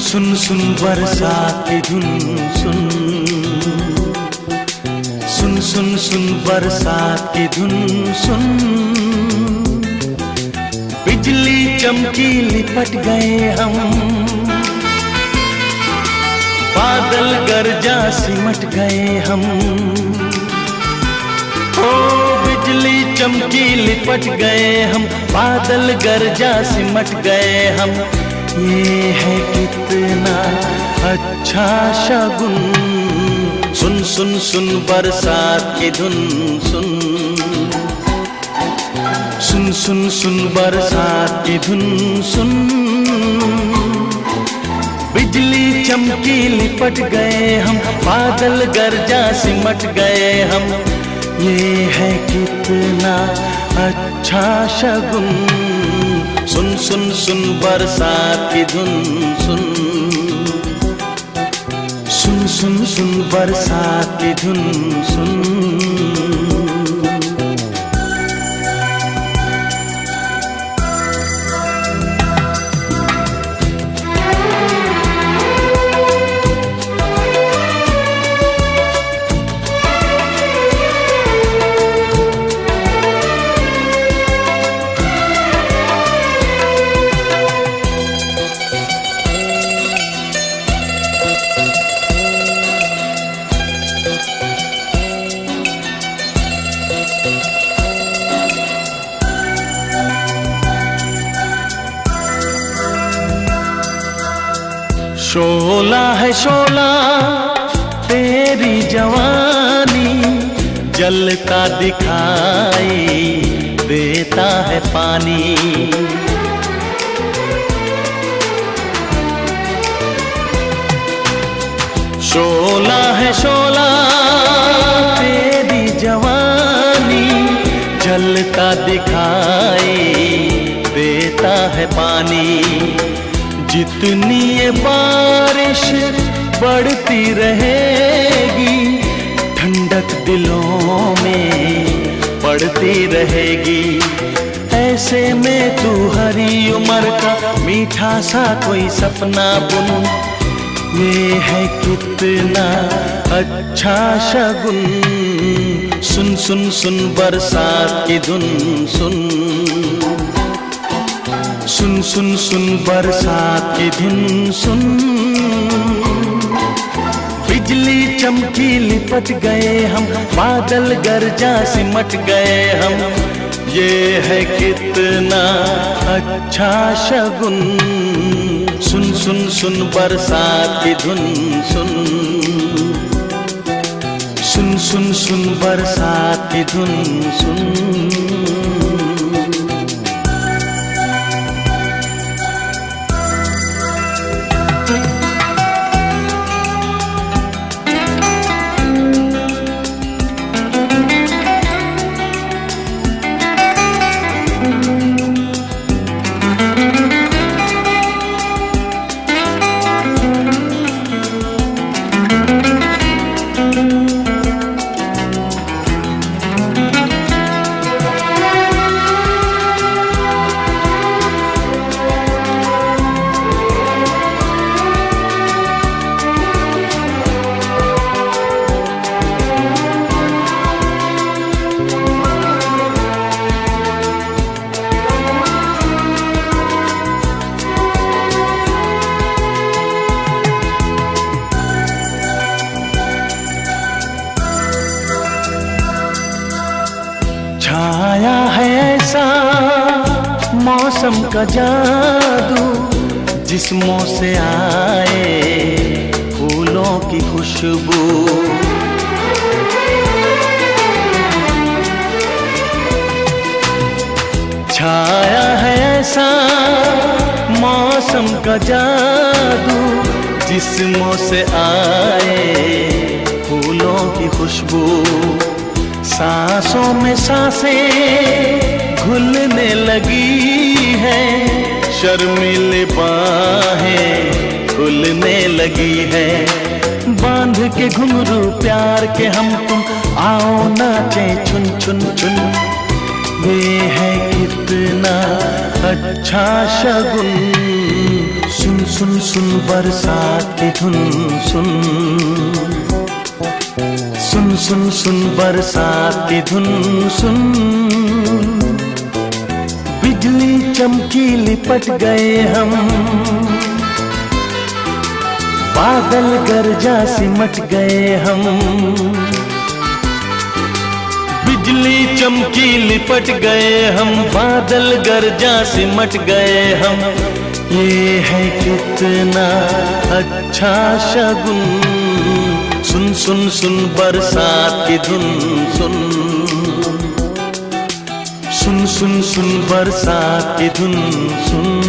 सुन सुन बरसात की धुन सुन, सुन सुन सुन बरसात की धुन सुन। बिजली चमकी लिपट गए हम, बादल गरजा सिमट गए हम। ओ बिजली चमकी लिपट गए हम, बादल गरजा सिमट गए हम। ये है कितना अच्छा शगुन। सुन सुन सुन बरसात की धुन सुन, सुन सुन सुन बरसात की धुन सुन। बिजली चमकी लिपट गए हम, बादल गरजा सिमट गए हम। ये है कितना अच्छा शगुन। सुन सुन सुन बरसात की धुन सुन, सुन सुन सुन बरसात की धुन सुन। शोला है शोला तेरी जवानी, जलता दिखाई देता है पानी। शोला है शोला तेरी जवानी, जलता दिखाई देता है पानी। जितनी ये बारिश बढ़ती रहेगी, ठंडक दिलों में पड़ती रहेगी। ऐसे में तू हरी उम्र का मीठा सा कोई सपना बुन। ये है कितना अच्छा शगुन। सुन सुन सुन बरसात की धुन सुन, सुन सुन सुन बरसात की धुन सुन। बिजली चमकी लिपट गए हम, बादल गरजा सिमट गए हम। ये है कितना अच्छा शगुन। सुन सुन सुन बरसात की धुन सुन, सुन सुन सुन बरसात की धुन सुन। छाया है ऐसा मौसम का जादू, जिस्मों से आए फूलों की खुशबू। छाया है ऐसा मौसम का जादू, जिस्मों से आए फूलों की खुशबू। सांसों में सांसें घुलने लगी है, शर्मीली बाहें खुलने लगी है। बांध के घुंघरू प्यार के हम तुम, आओ नाचे छुन छुन छुन। ये है कितना अच्छा शगुन। सुन सुन सुन बरसात की धुन सुन, सुन सुन सुन बरसात की धुन सुन। बिजली चमकी लिपट गए हम, बादल गरजा सिमट गए हम। बिजली चमकी लिपट गए हम, बादल गरजा सिमट गए हम। ये है कितना अच्छा शगुन, सुन सुन सुन बरसात की धुन सुन, सुन सुन सुन बरसात की धुन सुन।